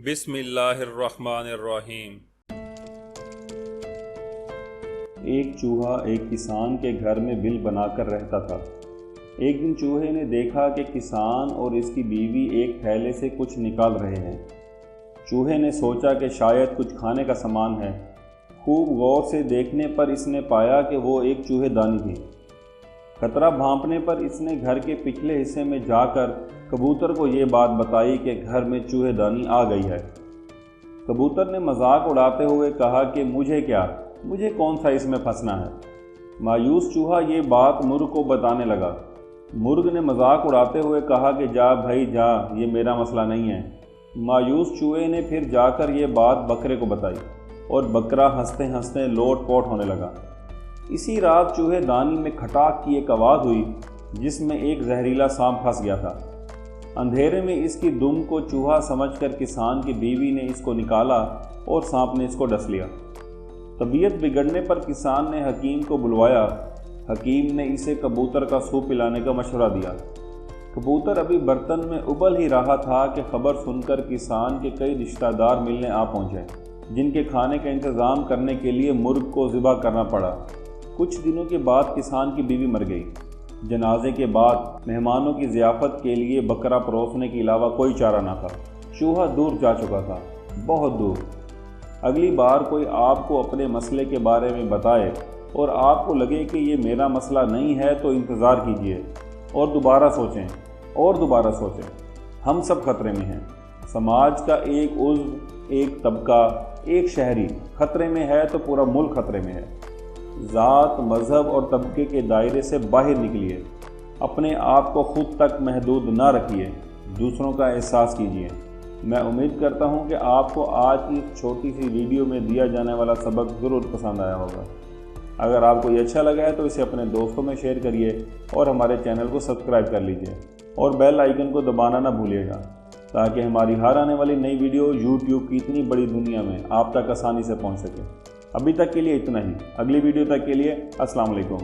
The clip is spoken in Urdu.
بسم اللہ الرحمن الرحیم۔ ایک چوہا ایک کسان کے گھر میں بل بنا کر رہتا تھا۔ ایک دن چوہے نے دیکھا کہ کسان اور اس کی بیوی ایک تھیلے سے کچھ نکال رہے ہیں۔ چوہے نے سوچا کہ شاید کچھ کھانے کا سامان ہے۔ خوب غور سے دیکھنے پر اس نے پایا کہ وہ ایک چوہے دانی تھی۔ خطرہ بھانپنے پر اس نے گھر کے پچھلے حصے میں جا کر کبوتر کو یہ بات بتائی کہ گھر میں چوہے دانی آ گئی ہے۔ کبوتر نے مذاق اڑاتے ہوئے کہا کہ مجھے کون سا اس میں پھنسنا ہے۔ مایوس چوہا یہ بات مرغ کو بتانے لگا۔ مرغ نے مذاق اڑاتے ہوئے کہا کہ جا بھائی جا، یہ میرا مسئلہ نہیں ہے۔ مایوس چوہے نے پھر جا کر یہ بات بکرے کو بتائی اور بکرا ہنستے ہنستے لوٹ پوٹ ہونے لگا۔ اسی رات چوہے دانی میں کھٹاک کی ایک آواز ہوئی جس میں ایک زہریلا سانپ پھنس گیا تھا۔ اندھیرے میں اس کی دم کو چوہا سمجھ کر کسان کی بیوی نے اس کو نکالا اور سانپ نے اس کو ڈس لیا۔ طبیعت بگڑنے پر کسان نے حکیم کو بلوایا۔ حکیم نے اسے کبوتر کا سوپ پلانے کا مشورہ دیا۔ کبوتر ابھی برتن میں ابل ہی رہا تھا کہ خبر سن کر کسان کے کئی رشتہ دار ملنے آ پہنچے، جن کے کھانے کا انتظام کرنے کے لیے مرغ کو ذبح کرنا پڑا۔ کچھ دنوں کے بعد کسان کی بیوی مر گئی۔ جنازے کے بعد مہمانوں کی ضیافت کے لیے بکرا پروسنے کے علاوہ کوئی چارہ نہ تھا۔ چوہا دور جا چکا تھا، بہت دور۔ اگلی بار کوئی آپ کو اپنے مسئلے کے بارے میں بتائے اور آپ کو لگے کہ یہ میرا مسئلہ نہیں ہے تو انتظار کیجیے اور دوبارہ سوچیں۔ ہم سب خطرے میں ہیں۔ سماج کا ایک عضو، ایک طبقہ، ایک شہری خطرے میں ہے تو پورا ملک خطرے میں ہے۔ ذات، مذہب اور طبقے کے دائرے سے باہر نکلیے۔ اپنے آپ کو خود تک محدود نہ رکھیے، دوسروں کا احساس کیجیے۔ میں امید کرتا ہوں کہ آپ کو آج کی اس چھوٹی سی ویڈیو میں دیا جانے والا سبق ضرور پسند آیا ہوگا۔ اگر آپ کو یہ اچھا لگا ہے تو اسے اپنے دوستوں میں شیئر کریے اور ہمارے چینل کو سبسکرائب کر لیجیے اور بیل آئیکن کو دبانا نہ بھولیے گا تاکہ ہماری ہر آنے والی نئی ویڈیو یوٹیوب کی اتنی بڑی دنیا میں آپ تک آسانی سے پہنچ سکے۔ ابھی تک کے لیے اتنا ہی۔ اگلی ویڈیو تک کے لیے السلام علیکم۔